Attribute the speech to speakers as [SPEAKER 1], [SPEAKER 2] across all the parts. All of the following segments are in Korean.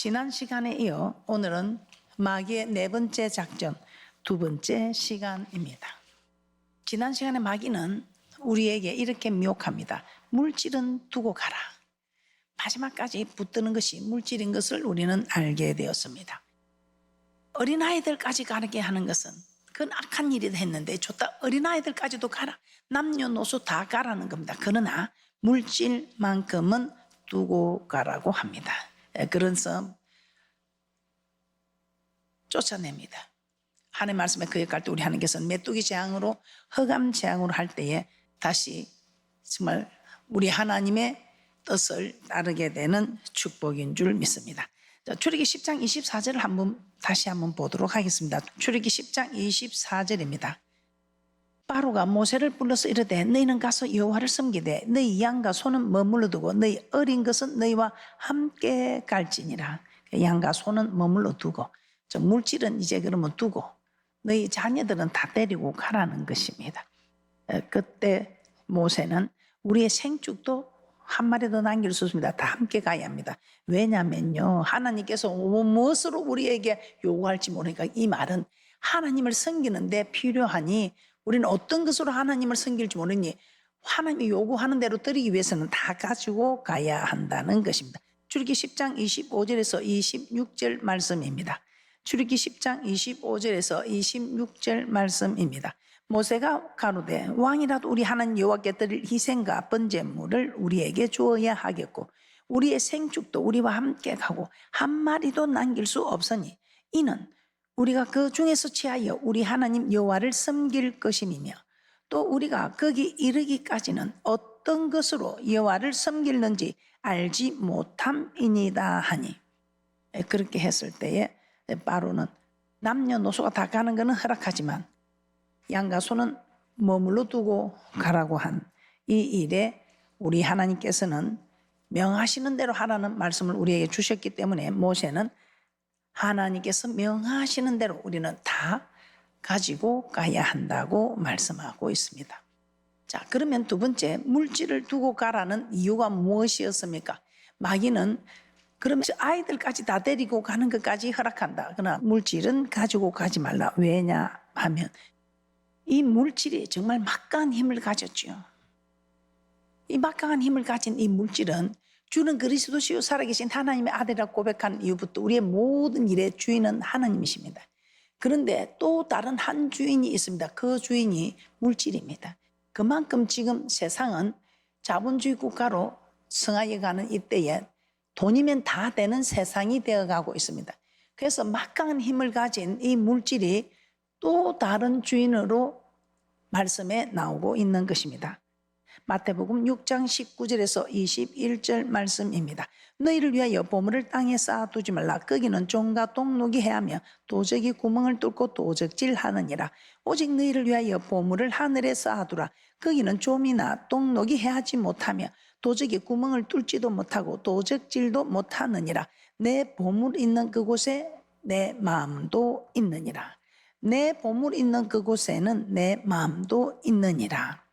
[SPEAKER 1] 지난 시간에 이어 오늘은 마귀의 네 번째 작전, 두 번째 시간입니다. 지난 시간에 마귀는 우리에게 이렇게 미혹합니다. 물질은 두고 가라. 마지막까지 붙드는 것이 물질인 것을 우리는 알게 되었습니다. 어린아이들까지 가게 하는 것은 그건 악한 일이 했는데 좋다. 어린아이들까지도 가라. 남녀노소 다 가라는 겁니다. 그러나 물질만큼은 두고 가라고 합니다. 그래서 쫓아냅니다. 하나님의 말씀에 거역할 때 우리 하나님께서는 메뚜기 재앙으로 흑암 재앙으로 할 때에 다시 정말 우리 하나님의 뜻을 따르게 되는 축복인 줄 믿습니다. 자, 출애기 10장 24절을 다시 한번 보도록 하겠습니다. 출애기 10장 24절입니다. 바로가 모세를 불러서 이르되 너희는 가서 여호와를 섬기되 너희 양과 소는 머물러 두고 너희 어린 것은 너희와 함께 갈지니라. 양과 소는 머물러 두고 저 물질은 이제 그러면 두고 너희 자녀들은 다 데리고 가라는 것입니다. 그때 모세는 우리의 생축도 한 마리도 남길 수 없습니다. 다 함께 가야 합니다. 왜냐면요, 하나님께서 무엇으로 우리에게 요구할지 모르니까. 이 말은 하나님을 섬기는데 필요하니 우리는 어떤 것으로 하나님을 섬길지 모르니 하나님이 요구하는 대로 드리기 위해서는 다 가지고 가야 한다는 것입니다. 출애기 10장 25절에서 26절 말씀입니다. 출애기 10장 25절에서 26절 말씀입니다. 모세가 가로되 왕이라도 우리 하나님 여호와께 드릴 희생과 번제물을 우리에게 주어야 하겠고 우리의 생축도 우리와 함께 가고 한 마리도 남길 수 없으니 이는 우리가 그 중에서 취하여 우리 하나님 여호와를 섬길 것임이며 또 우리가 거기 이르기까지는 어떤 것으로 여호와를 섬길는지 알지 못함이니이다 하니. 그렇게 했을 때에 바로는 남녀노소가 다 가는 것은 허락하지만 양과 소는 머물러 두고 가라고 한 이 일에 우리 하나님께서는 명하시는 대로 하라는 말씀을 우리에게 주셨기 때문에 모세는 하나님께서 명하시는 대로 우리는 다 가지고 가야 한다고 말씀하고 있습니다. 자, 그러면 두 번째, 물질을 두고 가라는 이유가 무엇이었습니까? 마귀는 그러면 아이들까지 다 데리고 가는 것까지 허락한다. 그러나 물질은 가지고 가지 말라. 왜냐하면 이 물질이 정말 막강한 힘을 가졌죠. 이 막강한 힘을 가진 이 물질은 주는 그리스도시요 살아계신 하나님의 아들이라고 고백한 이후부터 우리의 모든 일의 주인은 하나님이십니다. 그런데 또 다른 한 주인이 있습니다. 그 주인이 물질입니다. 그만큼 지금 세상은 자본주의 국가로 성하여가는 이때에 돈이면 다 되는 세상이 되어가고 있습니다. 그래서 막강한 힘을 가진 이 물질이 또 다른 주인으로 말씀에 나오고 있는 것입니다. 마태복음 6장 19절에서 21절 말씀입니다. 너희를 위하여 보물을 땅에 쌓아두지 말라. 거기는 종과 똥녹이 해하며 도적이 구멍을 뚫고 도적질하느니라. 오직 너희를 위하여 보물을 하늘에 쌓아두라. 거기는 좀이나 똥녹이 해하지 못하며 도적이 구멍을 뚫지도 못하고 도적질도 못하느니라. 내 보물 있는 그곳에 내 마음도 있느니라. 내 보물 있는 그곳에는 내 마음도 있느니라.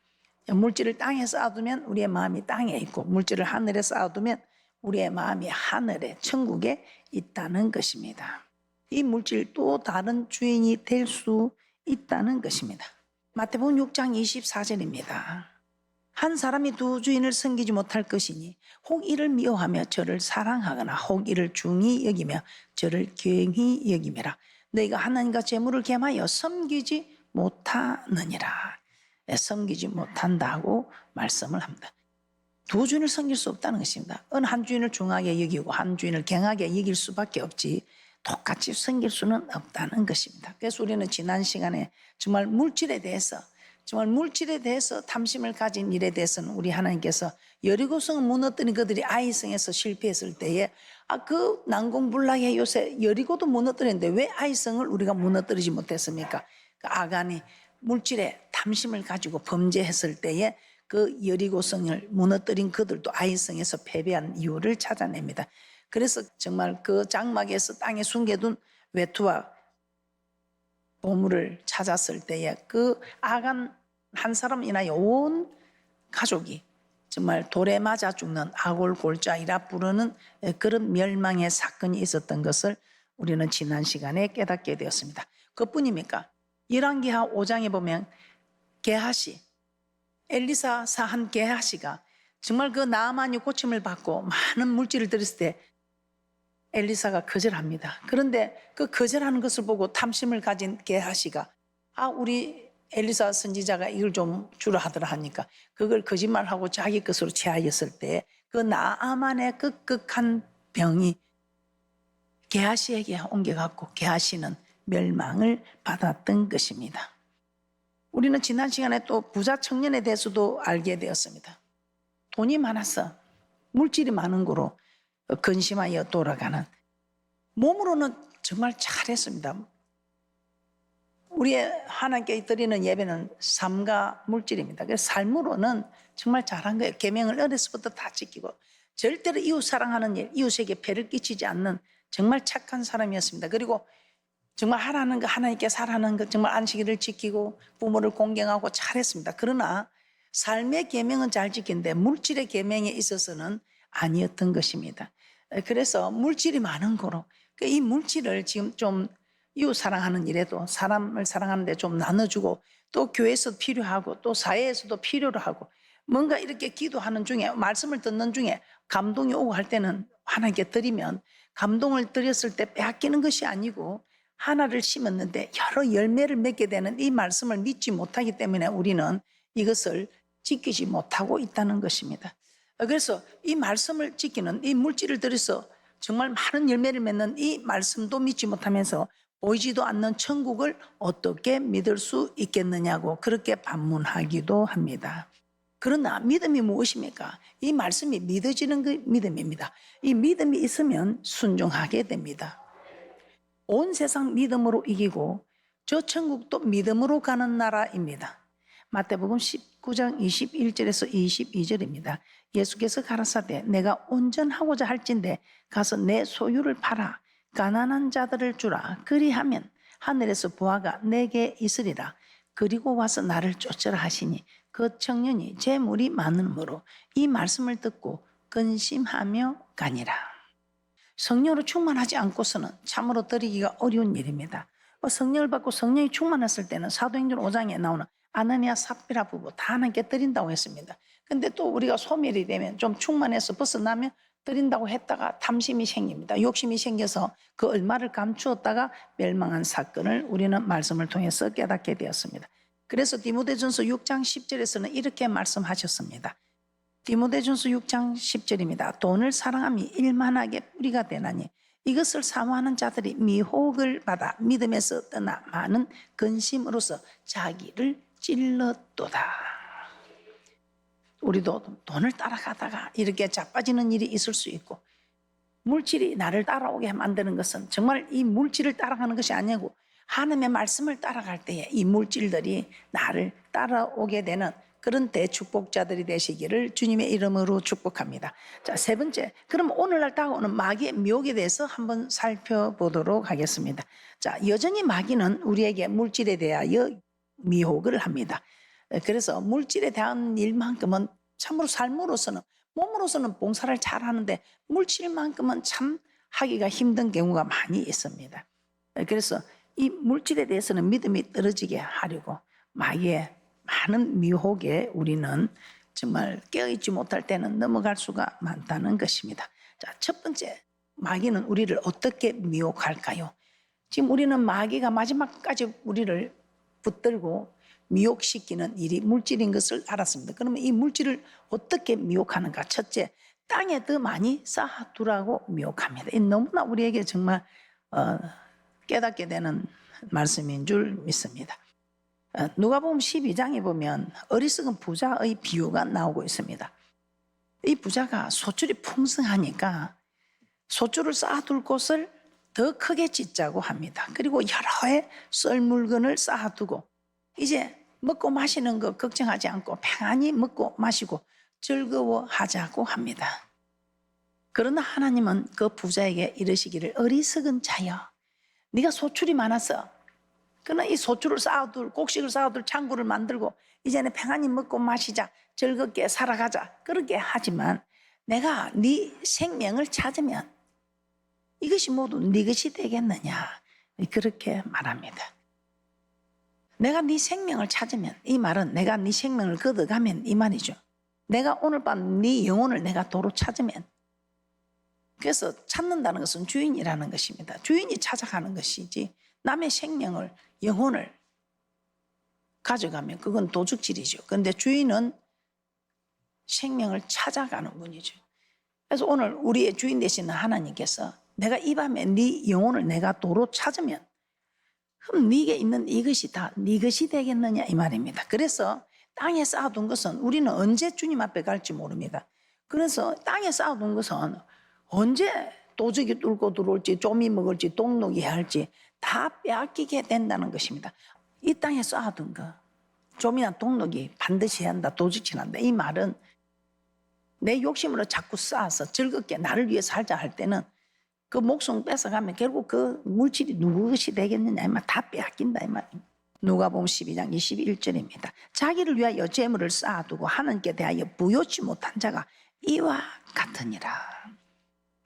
[SPEAKER 1] 물질을 땅에 쌓아두면 우리의 마음이 땅에 있고 물질을 하늘에 쌓아두면 우리의 마음이 하늘에 천국에 있다는 것입니다. 이 물질 또 다른 주인이 될 수 있다는 것입니다. 마태복음 6장 24절입니다. 한 사람이 두 주인을 섬기지 못할 것이니 혹 이를 미워하며 저를 사랑하거나 혹 이를 중히 여기며 저를 경히 여기매라. 너희가 하나님과 재물을 겸하여 섬기지 못하느니라. 섬기지 못한다고 말씀을 합니다. 두 주인을 섬길 수 없다는 것입니다. 어느 한 주인을 중하게 여기고 한 주인을 갱하게 여길 수밖에 없지 똑같이 섬길 수는 없다는 것입니다. 그래서 우리는 지난 시간에 정말 물질에 대해서 탐심을 가진 일에 대해서는 우리 하나님께서 여리고성을 무너뜨린 그들이 아이성에서 실패했을 때에 그 난공불락의 요새 여리고도 무너뜨렸는데 왜 아이성을 우리가 무너뜨리지 못했습니까? 그 아간이 물질에 탐심을 가지고 범죄했을 때에 그 여리고성을 무너뜨린 그들도 아이성에서 패배한 이유를 찾아냅니다. 그래서 정말 그 장막에서 땅에 숨겨둔 외투와 보물을 찾았을 때에 그 아간 한 사람 인하여 온 가족이 정말 돌에 맞아 죽는 아골골자이라 부르는 그런 멸망의 사건이 있었던 것을 우리는 지난 시간에 깨닫게 되었습니다. 그뿐입니까? 열왕기하 5장에 보면 게하시, 엘리사 사한 게하시가 정말 그 나아만이 고침을 받고 많은 물질을 들였을 때 엘리사가 거절합니다. 그런데 그 거절하는 것을 보고 탐심을 가진 게하시가 우리 엘리사 선지자가 이걸 좀 주라 하더라 하니까 그걸 거짓말하고 자기 것으로 취하였을 때 그 나아만의 극극한 병이 게하시에게 옮겨갔고 게하시는 멸망을 받았던 것입니다. 우리는 지난 시간에 또 부자 청년에 대해서도 알게 되었습니다. 돈이 많아서 물질이 많은 거로 근심하여 돌아가는, 몸으로는 정말 잘했습니다. 우리의 하나님께 드리는 예배는 삶과 물질입니다. 그래서 삶으로는 정말 잘한 거예요. 계명을 어려서부터 다 지키고 절대로 이웃 사랑하는 일, 이웃에게 배를 끼치지 않는 정말 착한 사람이었습니다. 그리고 정말 하라는 거, 하나님께 살아는 것, 정말 안식일을 지키고 부모를 공경하고 잘했습니다. 그러나 삶의 계명은 잘 지킨데 물질의 계명에 있어서는 아니었던 것입니다. 그래서 물질이 많은 거로 이 물질을 지금 좀 이웃 사랑하는 일에도 사람을 사랑하는데 좀 나눠주고 또 교회에서도 필요하고 또 사회에서도 필요로 하고 뭔가 이렇게 기도하는 중에 말씀을 듣는 중에 감동이 오고 할 때는 하나님께 드리면 감동을 드렸을 때 빼앗기는 것이 아니고 하나를 심었는데 여러 열매를 맺게 되는 이 말씀을 믿지 못하기 때문에 우리는 이것을 지키지 못하고 있다는 것입니다. 그래서 이 말씀을 지키는 이 물질을 들여서 정말 많은 열매를 맺는 이 말씀도 믿지 못하면서 보이지도 않는 천국을 어떻게 믿을 수 있겠느냐고 그렇게 반문하기도 합니다. 그러나 믿음이 무엇입니까? 이 말씀이 믿어지는 그 믿음입니다. 이 믿음이 있으면 순종하게 됩니다. 온 세상 믿음으로 이기고 저 천국도 믿음으로 가는 나라입니다. 마태복음 19장 21절에서 22절입니다. 예수께서 가라사대 내가 온전하고자 할진대 가서 내 소유를 팔아 가난한 자들을 주라. 그리하면 하늘에서 보화가 내게 있으리라. 그리고 와서 나를 쫓으라 하시니 그 청년이 재물이 많음으로 이 말씀을 듣고 근심하며 가니라. 성령으로 충만하지 않고서는 참으로 드리기가 어려운 일입니다. 성령을 받고 성령이 충만했을 때는 사도행전 5장에 나오는 아나니아 삽비라 부부 다 하나님께 드린다고 했습니다. 근데 또 우리가 소멸이 되면 좀 충만해서 벗어나면 드린다고 했다가 탐심이 생깁니다. 욕심이 생겨서 그 얼마를 감추었다가 멸망한 사건을 우리는 말씀을 통해서 깨닫게 되었습니다. 그래서 디모데전서 6장 10절에서는 이렇게 말씀하셨습니다. 디모데전서 6장 10절입니다. 돈을 사랑함이 일만하게 뿌리가 되나니 이것을 사모하는 자들이 미혹을 받아 믿음에서 떠나 많은 근심으로서 자기를 찔렀도다. 우리도 돈을 따라가다가 이렇게 자빠지는 일이 있을 수 있고 물질이 나를 따라오게 만드는 것은 정말 이 물질을 따라가는 것이 아니고 하나님의 말씀을 따라갈 때에 이 물질들이 나를 따라오게 되는 그런 대축복자들이 되시기를 주님의 이름으로 축복합니다. 자, 세 번째, 그럼 오늘날 다가오는 마귀의 미혹에 대해서 한번 살펴보도록 하겠습니다. 자, 여전히 마귀는 우리에게 물질에 대하여 미혹을 합니다. 그래서 물질에 대한 일만큼은 참으로 삶으로서는 몸으로서는 봉사를 잘하는데 물질만큼은 참 하기가 힘든 경우가 많이 있습니다. 그래서 이 물질에 대해서는 믿음이 떨어지게 하려고 마귀의 많은 미혹에 우리는 정말 깨어있지 못할 때는 넘어갈 수가 많다는 것입니다. 자, 첫 번째, 마귀는 우리를 어떻게 미혹할까요? 지금 우리는 마귀가 마지막까지 우리를 붙들고 미혹시키는 일이 물질인 것을 알았습니다. 그러면 이 물질을 어떻게 미혹하는가? 첫째, 땅에 더 많이 쌓아두라고 미혹합니다. 이 너무나 우리에게 정말 깨닫게 되는 말씀인 줄 믿습니다. 누가복음 12장에 보면 어리석은 부자의 비유가 나오고 있습니다. 이 부자가 소출이 풍성하니까 소출을 쌓아둘 곳을 더 크게 짓자고 합니다. 그리고 여러 해 썰 물건을 쌓아두고 이제 먹고 마시는 거 걱정하지 않고 평안히 먹고 마시고 즐거워하자고 합니다. 그러나 하나님은 그 부자에게 이르시기를 어리석은 자여 네가 소출이 많아서 그러나 이 소주를 쌓아둘, 곡식을 쌓아둘 창고를 만들고 이제는 평안히 먹고 마시자, 즐겁게 살아가자, 그렇게 하지만 내가 네 생명을 찾으면 이것이 모두 네 것이 되겠느냐, 그렇게 말합니다. 내가 네 생명을 찾으면, 이 말은 내가 네 생명을 걷어가면 이 말이죠. 내가 오늘 밤 네 영혼을 내가 도로 찾으면, 그래서 찾는다는 것은 주인이라는 것입니다. 주인이 찾아가는 것이지 남의 생명을, 영혼을 가져가면 그건 도둑질이죠. 그런데 주인은 생명을 찾아가는 분이죠. 그래서 오늘 우리의 주인 되시는 하나님께서 내가 이 밤에 네 영혼을 내가 도로 찾으면 그럼 네게 있는 이것이 다 네 것이 되겠느냐, 이 말입니다. 그래서 땅에 쌓아둔 것은 우리는 언제 주님 앞에 갈지 모릅니다. 그래서 땅에 쌓아둔 것은 언제 도적이 뚫고 들어올지, 좀이 먹을지, 동록이 할지 다 빼앗기게 된다는 것입니다. 이 땅에 쌓아둔 거, 좀이나 동록이 반드시 해야 한다, 도둑질한다, 이 말은 내 욕심으로 자꾸 쌓아서 즐겁게 나를 위해 살자 할 때는 그 목숨 뺏어가면 결국 그 물질이 누구 것이 되겠느냐, 이 말 다 빼앗긴다, 이 말입니다. 누가복음 12장 21절입니다. 자기를 위하여 재물을 쌓아두고 하나님께 대하여 부요치 못한 자가 이와 같으니라.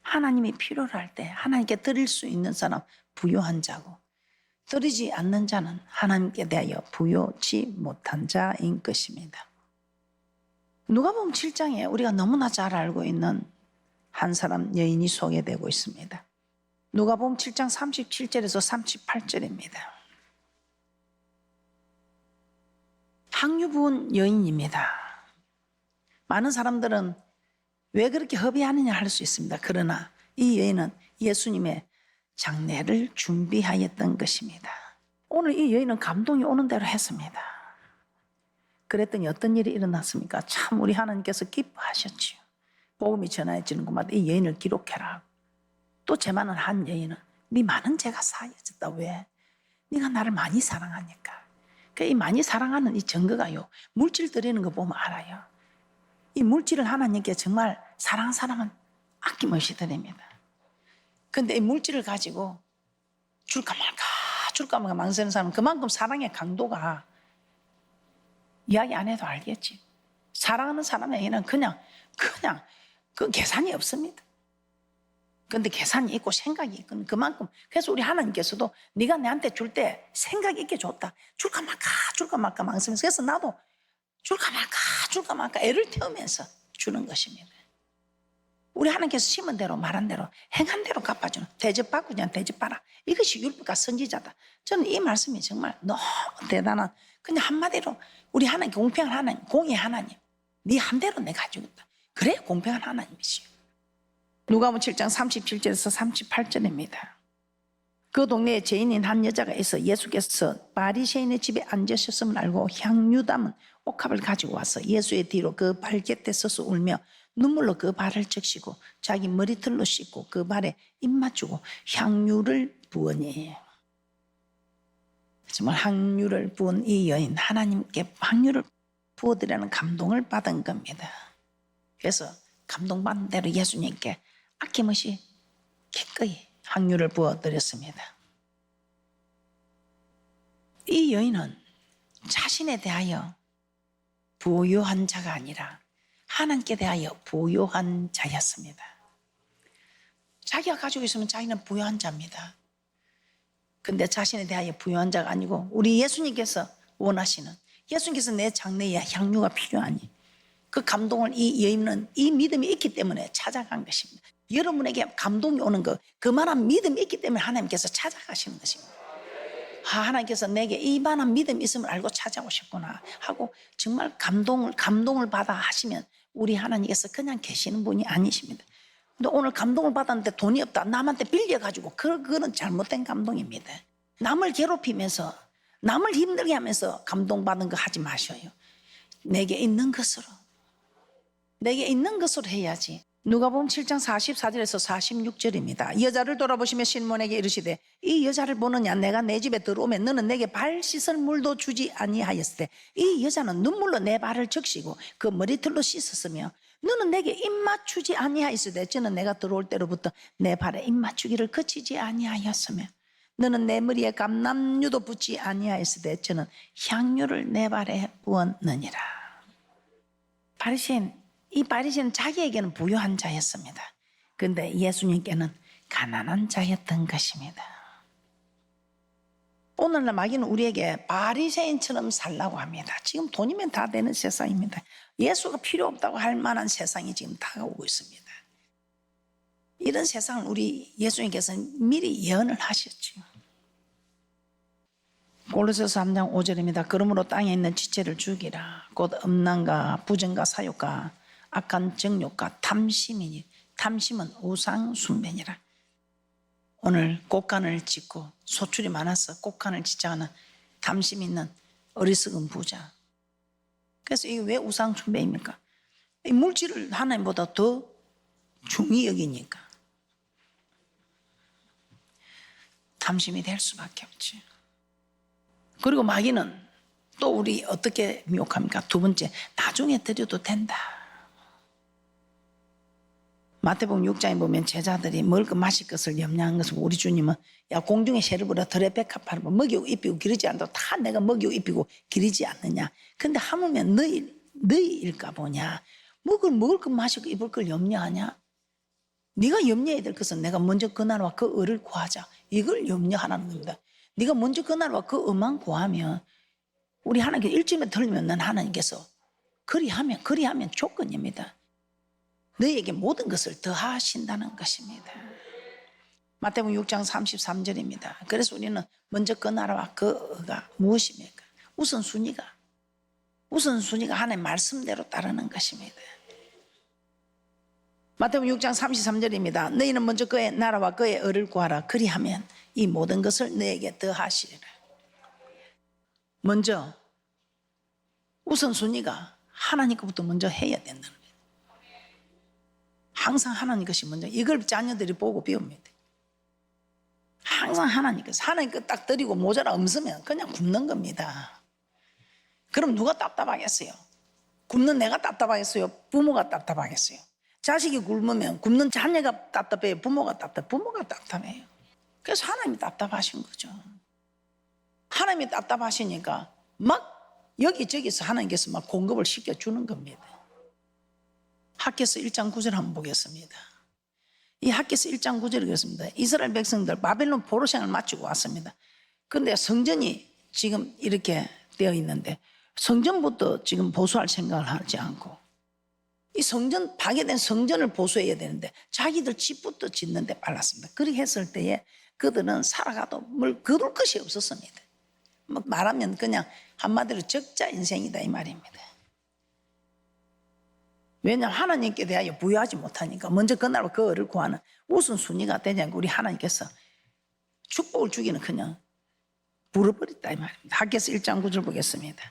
[SPEAKER 1] 하나님이 필요로 할 때 하나님께 드릴 수 있는 사람 부요한 자고, 드리지 않는 자는 하나님께 대하여 부요치 못한 자인 것입니다. 누가복음 7장에 우리가 너무나 잘 알고 있는 한 사람 여인이 소개되고 있습니다. 누가복음 7장 37절에서 38절입니다. 항유 부은 여인입니다. 많은 사람들은 왜 그렇게 허비하느냐 할 수 있습니다. 그러나 이 여인은 예수님의 장례를 준비하였던 것입니다. 오늘 이 여인은 감동이 오는 대로 했습니다. 그랬더니 어떤 일이 일어났습니까? 참 우리 하나님께서 기뻐하셨지요. 복음이 전해지는 곳마다 이 여인을 기록해라. 또 제만은 한 여인은 네 많은 죄가 사해졌다. 왜? 네가 나를 많이 사랑하니까. 이 많이 사랑하는 이 증거가요, 물질 드리는 거 보면 알아요. 이 물질을 하나님께 정말 사랑하는 사람은 아낌없이 드립니다. 그런데 이 물질을 가지고 줄까 말까 망설이는 사람은 그만큼 사랑의 강도가 이야기 안 해도 알겠지. 사랑하는 사람에게는 그냥 그 계산이 없습니다. 그런데 계산이 있고 생각이 있고 그만큼, 그래서 우리 하나님께서도 네가 내한테 줄 때 생각 있게 줬다. 줄까 말까 망설이면서, 그래서 나도 줄까 말까 애를 태우면서 주는 것입니다. 우리 하나님께서 심은 대로 말한 대로 행한 대로 갚아주는, 대접받고 그냥 대접받아, 이것이 율법과 선지자다. 저는 이 말씀이 정말 너무 대단한, 그냥 한마디로 우리 하나님 공평한 하나님, 공의 하나님, 네 한 대로 내가 주겠다. 그래 공평한 하나님이시요. 누가복음 7장 37절에서 38절입니다. 그 동네에 죄인인 한 여자가 있어 예수께서 바리새인의 집에 앉으셨음을 알고 향유 담은 옥합을 가지고 와서 예수의 뒤로 그 발 곁에 서서 울며 눈물로 그 발을 적시고 자기 머리털로 씻고 그 발에 입 맞추고 향유를 부으니, 정말 향유를 부은 이 여인, 하나님께 향유를 부어드리는 감동을 받은 겁니다. 그래서 감동받은 대로 예수님께 아낌없이 기꺼이 향유를 부어드렸습니다. 이 여인은 자신에 대하여 부요한 자가 아니라 하나님께 대하여 부요한 자였습니다. 자기가 가지고 있으면 자기는 부요한 자입니다. 근데 자신에 대하여 부요한 자가 아니고 우리 예수님께서 원하시는, 예수님께서 내 장래에 향유가 필요하니 그 감동을 이 여인은 이 믿음이 있기 때문에 찾아간 것입니다. 여러분에게 감동이 오는 거, 그만한 믿음이 있기 때문에 하나님께서 찾아가시는 것입니다. 하나님께서 내게 이만한 믿음이 있음을 알고 찾아오셨구나 하고 정말 감동을 받아 하시면 우리 하나님께서 그냥 계시는 분이 아니십니다. 근데 오늘 감동을 받았는데 돈이 없다, 남한테 빌려가지고, 그거는 잘못된 감동입니다. 남을 괴롭히면서 남을 힘들게 하면서 감동받은 거 하지 마셔요. 내게 있는 것으로 해야지. 누가복음 7장 44절에서 46절입니다. 여자를 돌아보시며 시몬에게 이르시되 이 여자를 보느냐, 내가 내 집에 들어오면 너는 내게 발 씻을 물도 주지 아니하였을 때 이 여자는 눈물로 내 발을 적시고 그 머리털로 씻었으며 너는 내게 입 맞추지 아니하였을 때 저는 내가 들어올 때로부터 내 발에 입 맞추기를 그치지 아니하였으며, 너는 내 머리에 감람류도 붙지 아니하였으되 저는 향유를 내 발에 부었느니라. 바리새인, 이 바리새인은 자기에게는 부유한 자였습니다. 그런데 예수님께는 가난한 자였던 것입니다. 오늘날 마귀는 우리에게 바리새인처럼 살라고 합니다. 지금 돈이면 다 되는 세상입니다. 예수가 필요 없다고 할 만한 세상이 지금 다가오고 있습니다. 이런 세상을 우리 예수님께서는 미리 예언을 하셨죠. 골로새서 3장 5절입니다. 그러므로 땅에 있는 지체를 죽이라. 곧 음란과 부정과 사욕과 악한 정욕과 탐심이니 탐심은 우상 숭배니라. 오늘 곡간을 짓고 소출이 많아서 곡간을 짓자는 탐심 있는 어리석은 부자. 그래서 이게 왜 우상 숭배입니까? 이 물질을 하나님보다 더 중히 여기니까 탐심이 될 수밖에 없지. 그리고 마귀는 또 우리 어떻게 미혹합니까? 두 번째, 나중에 드려도 된다. 마태복음 6장에 보면 제자들이 먹을 것 마실 것을 염려한 것을 우리 주님은 야 공중의 새를 보라 들의 백합화를 먹이고 입히고 기르지 않도록 다 내가 먹이고 입히고 기르지 않느냐. 근데 하물며 너희일까 보냐. 먹을 것 마시고 입을 걸 염려하냐. 네가 염려해야 될 것은 내가 먼저 그 나라와 그 의를 구하자. 이걸 염려하라는 겁니다. 네가 먼저 그 나라와 그 의만 구하면 우리 하나님께 일점에 들리면 난 하나님께서 그리하면 조건입니다. 너희에게 모든 것을 더하신다는 것입니다. 마태복음 6장 33절입니다. 그래서 우리는 먼저 그 나라와 그 의가 무엇입니까? 우선순위가 하나님의 말씀대로 따르는 것입니다. 마태복음 6장 33절입니다. 너희는 먼저 그의 나라와 그의 의를 구하라. 그리하면 이 모든 것을 너에게 더하시리라. 먼저 우선순위가 하나님 것부터 먼저 해야 된다는 거예요. 항상 하나님 것이 먼저. 이걸 자녀들이 보고 배웁니다. 항상 하나님 것 딱 드리고 모자라 없으면 그냥 굶는 겁니다. 그럼 누가 답답하겠어요? 굶는 내가 답답하겠어요? 부모가 답답하겠어요? 자식이 굶으면 굶는 자녀가 답답해요? 부모가 답답해요. 그래서 하나님이 답답하신 거죠. 하나님이 답답하시니까 막 여기저기서 하나님께서 막 공급을 시켜주는 겁니다. 학개서 1장 9절 한번 보겠습니다. 이 학개서 1장 9절이 그렇습니다. 이스라엘 백성들 바벨론 포로생을 마치고 왔습니다. 그런데 성전이 지금 이렇게 되어 있는데 성전부터 지금 보수할 생각을 하지 않고 이 성전 파괴된 성전을 보수해야 되는데 자기들 집부터 짓는데 빨랐습니다. 그렇게 했을 때에 그들은 살아가도 뭘 거둘 것이 없었습니다. 말하면 그냥 한마디로 적자 인생이다 이 말입니다. 왜냐하면 하나님께 대하여 부여하지 못하니까 먼저 그 나라와 그 의를 구하는 우선순위가 되냐고 우리 하나님께서 축복을 주기는 그냥 불어버렸다 이 말입니다. 학개서 1장 9절 보겠습니다.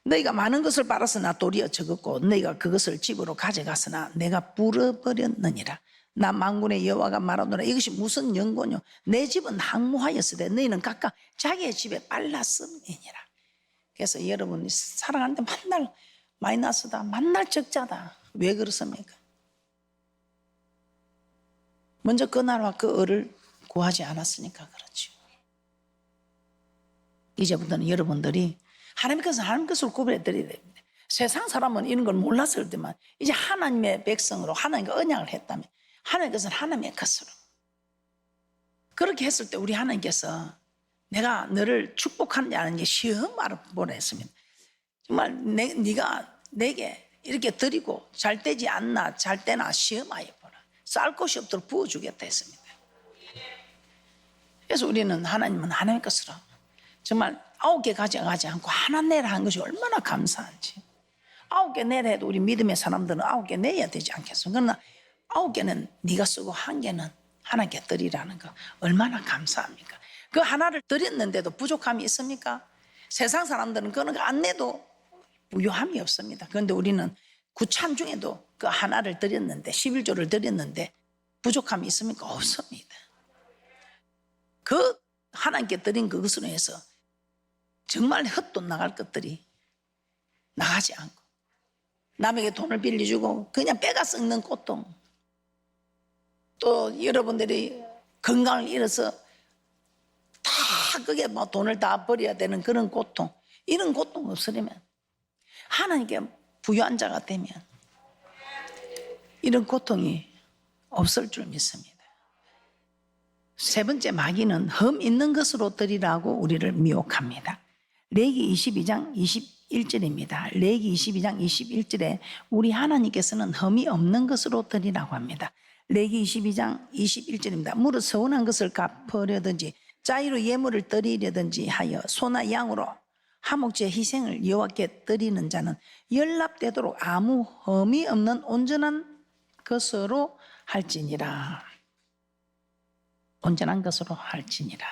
[SPEAKER 1] 너희가 많은 것을 빨았으나 도리어 적었고 너희가 그것을 집으로 가져갔으나 내가 불어버렸느니라. 나 만군의 여호와가 말하노라. 이것이 무슨 연고뇨? 내 집은 항무하였으되 너희는 각각 자기의 집에 빨랐음이니라. 그래서 여러분이 사랑하는데 만날 마이너스다, 만날 적자다. 왜 그렇습니까? 먼저 그 나라와 그 의를 구하지 않았으니까 그렇죠. 이제부터는 여러분들이 하나님 것을 구별해 드려야 됩니다. 세상 사람은 이런 걸 몰랐을 때만 이제 하나님의 백성으로 하나님과 언약을 했다면 하나님의 것은 하나님의 것으로 그렇게 했을 때 우리 하나님께서 내가 너를 축복하느냐 안 하느냐 시험 알아보라 했습니다. 정말 네가 내게 이렇게 드리고 잘 되지 않나 잘 되나 시험하여 보라. 쌀 곳이 없도록 부어주겠다 했습니다. 그래서 우리는 하나님은 하나님의 것으로 정말 9개 가져가지 않고 하나 내라 한 것이 얼마나 감사한지. 9개 내라 해도 우리 믿음의 사람들은 9개 내야 되지 않겠어. 그러나 9개는 네가 쓰고 1개는 하나님께 드리라는 거 얼마나 감사합니까? 그 하나를 드렸는데도 부족함이 있습니까? 세상 사람들은 그런 거 안 내도 부요함이 없습니다. 그런데 우리는 구찬 중에도 그 하나를 드렸는데 11조를 드렸는데 부족함이 있습니까? 없습니다. 그 하나님께 드린 그것으로 해서 정말 헛돈 나갈 것들이 나가지 않고 남에게 돈을 빌려주고 그냥 빼가 썩는 고통 또 여러분들이 건강을 잃어서 그게 뭐 돈을 다 버려야 되는 그런 고통, 이런 고통 없으려면, 하나님께 부유한 자가 되면 이런 고통이 없을 줄 믿습니다. 세 번째 마귀는 흠 있는 것으로 드리라고 우리를 미혹합니다. 레위기 22장 21절입니다. 레위기 22장 21절에 우리 하나님께서는 흠이 없는 것으로 드리라고 합니다. 레위기 22장 21절입니다. 무릇 서운한 것을 갚으려든지 자의로 예물을 드리려든지 하여 소나 양으로 화목제 희생을 여호와께 드리는 자는 연락되도록 아무 흠이 없는 온전한 것으로 할지니라. 온전한 것으로 할지니라.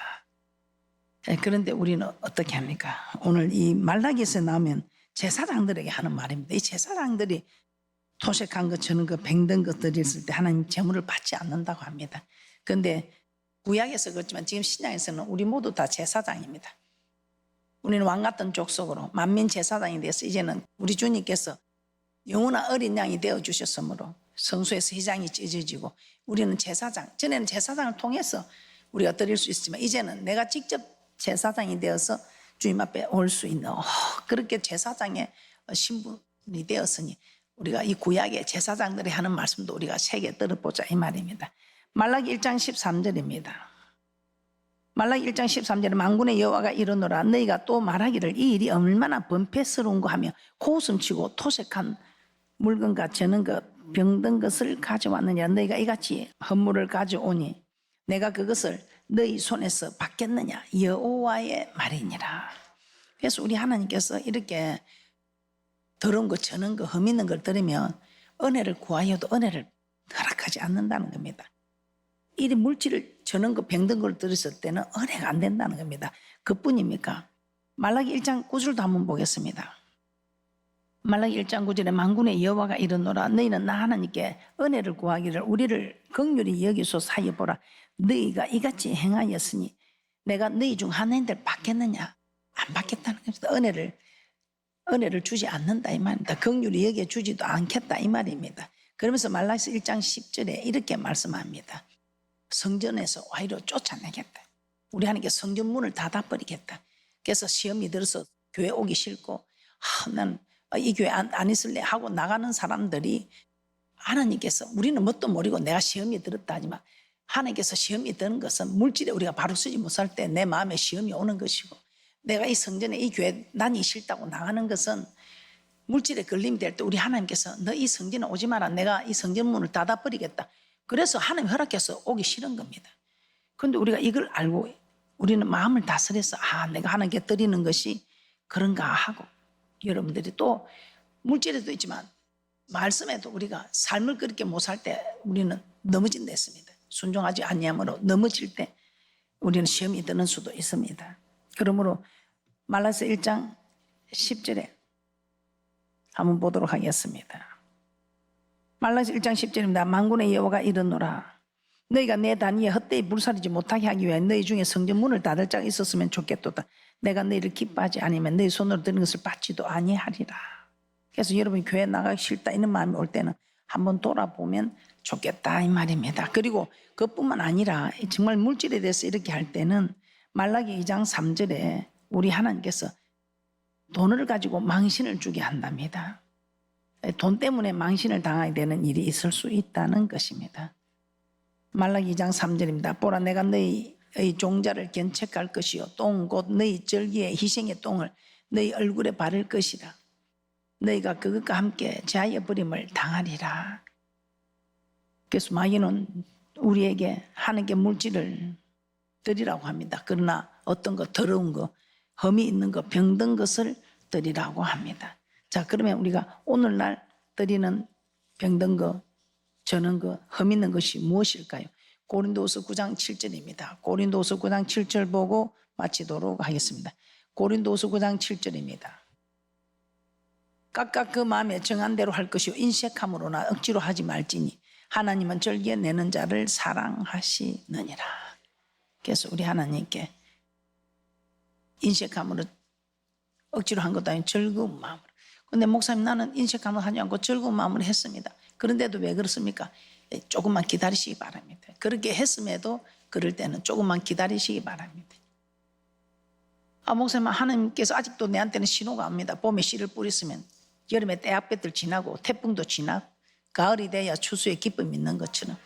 [SPEAKER 1] 그런데 우리는 어떻게 합니까? 오늘 이 말라기에서 나오면 제사장들에게 하는 말입니다. 이 제사장들이 토색한 것, 저는 그 병든 것 드렸을 때 하나님 제물을 받지 않는다고 합니다. 그런데 구약에서 그렇지만 지금 신약에서는 우리 모두 다 제사장입니다. 우리는 왕 같은 족속으로 만민 제사장이 돼서 이제는 우리 주님께서 영원한 어린 양이 되어 주셨으므로 성소에서 휘장이 찢어지고 우리는 제사장, 전에는 제사장을 통해서 우리가 드릴 수 있지만 이제는 내가 직접 제사장이 되어서 주님 앞에 올 수 있는 그렇게 제사장의 신분이 되었으니 우리가 이 구약의 제사장들이 하는 말씀도 우리가 새겨 들어보자 이 말입니다. 말라기 1장 13절입니다. 말라기 1장 13절에 만군의 여호와가 이르노라 너희가 또 말하기를 이 일이 얼마나 번패스러운가 하며 고웃음치고 토색한 물건과 저는 것 병든 것을 가져왔느냐 너희가 이같이 헌물을 가져오니 내가 그것을 너희 손에서 받겠느냐 여호와의 말이니라. 그래서 우리 하나님께서 이렇게 더러운 거 저는 거 흠 있는 걸 들으면 은혜를 구하여도 은혜를 허락하지 않는다는 겁니다. 이 물질을 저는 거 병든 걸 들었을 때는 은혜가 안 된다는 겁니다. 그뿐입니까? 말라기 1장 9절도 한번 보겠습니다. 말라기 1장 9절에 만군의 여호와가 이르노라 너희는 나 하나님께 은혜를 구하기를 우리를 긍휼히 여기소서 하여 보라. 너희가 이같이 행하였으니 내가 너희 중 하나님들 받겠느냐? 안 받겠다는 겁니다. 은혜를 주지 않는다 이 말입니다. 긍휼히 여겨 주지도 않겠다 이 말입니다. 그러면서 말라기서 1장 10절에 이렇게 말씀합니다. 성전에서 와이로 쫓아내겠다. 우리 하나님께 성전 문을 닫아버리겠다. 그래서 시험이 들어서 교회 오기 싫고 난 이 교회 안 있을래 하고 나가는 사람들이 하나님께서 우리는 뭣도 모르고 내가 시험이 들었다 하지만 하나님께서 시험이 드는 것은 물질에 우리가 바로 쓰지 못할 때 내 마음에 시험이 오는 것이고 내가 이 성전에 이 교회 난이 싫다고 나가는 것은 물질에 걸림이 될 때 우리 하나님께서 너 이 성전에 오지 마라 내가 이 성전 문을 닫아버리겠다. 그래서 하나님 허락해서 오기 싫은 겁니다. 그런데 우리가 이걸 알고 우리는 마음을 다스려서 내가 하나님께 드리는 것이 그런가 하고 여러분들이 또 물질에도 있지만 말씀에도 우리가 삶을 그렇게 못 살 때 우리는 넘어진다 했습니다. 순종하지 아니함으로 넘어질 때 우리는 시험이 드는 수도 있습니다. 그러므로 말라기서 1장 10절에 한번 보도록 하겠습니다. 말라기서 1장 10절입니다. 만군의 여호와가 이르노라 너희가 내 단위에 헛되이 불사르지 못하게 하기 위해 너희 중에 성전 문을 닫을 자가 있었으면 좋겠도다. 내가 너희를 기뻐하지 않으면 너희 손으로 드는 것을 받지도 아니하리라. 그래서 여러분이 교회 나가기 싫다 이런 마음이 올 때는 한번 돌아보면 좋겠다 이 말입니다. 그리고 그것뿐만 아니라 정말 물질에 대해서 이렇게 할 때는 말라기 2장 3절에 우리 하나님께서 돈을 가지고 망신을 주게 한답니다. 돈 때문에 망신을 당하게 되는 일이 있을 수 있다는 것입니다. 말라기 2장 3절입니다. 보라 내가 너희의 종자를 견책할 것이요 똥 곧 너희 절기의 희생의 똥을 너희 얼굴에 바를 것이라. 너희가 그것과 함께 제하여 버림을 당하리라. 그래서 마귀는 우리에게 하나님께 물질을 드리라고 합니다. 그러나 어떤 거 더러운 거 흠이 있는 거 병든 것을 드리라고 합니다. 자 그러면 우리가 오늘날 드리는 병든 거 저는 그 흠 있는 것이 무엇일까요? 고린도후서 9장 7절입니다. 고린도후서 9장 7절 보고 마치도록 하겠습니다. 고린도후서 9장 7절입니다. 각각 그 마음에 정한 대로 할 것이요 인색함으로나 억지로 하지 말지니 하나님은 절기에 내는 자를 사랑하시느니라. 그래서 우리 하나님께 인색함으로 억지로 한 것도 아니고 즐거운 마음으로. 근데 목사님 나는 인색함을 하지 않고 즐거운 마음으로 했습니다. 그런데도 왜 그렇습니까? 조금만 기다리시기 바랍니다. 그렇게 했음에도 그럴 때는 조금만 기다리시기 바랍니다. 목사님, 하나님께서 아직도 내한테는 신호가 옵니다. 봄에 씨를 뿌렸으면 여름에 때압볕들 지나고 태풍도 지나고 가을이 돼야 추수의 기쁨이 있는 것처럼.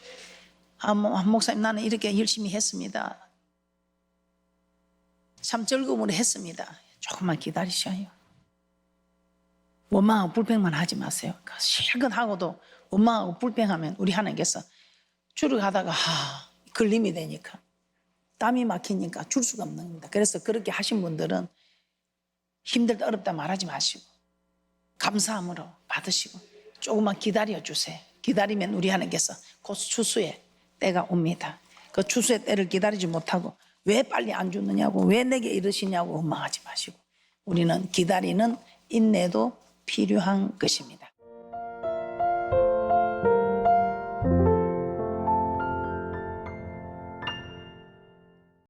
[SPEAKER 1] 목사님, 나는 이렇게 열심히 했습니다. 참 즐거움으로 했습니다. 조금만 기다리셔요. 원망하고 불평만 하지 마세요. 실컷 하고도 원망하고 불평하면 우리 하나님께서 줄을 가다가 걸림이 되니까 땀이 막히니까 줄 수가 없는 겁니다. 그래서 그렇게 하신 분들은 힘들다 어렵다 말하지 마시고 감사함으로 받으시고 조금만 기다려 주세요. 기다리면 우리 하나님께서 곧 추수의 때가 옵니다. 그 추수의 때를 기다리지 못하고 왜 빨리 안 주느냐고, 왜 내게 이러시냐고 원망하지 마시고 우리는 기다리는 인내도 필요한 것입니다.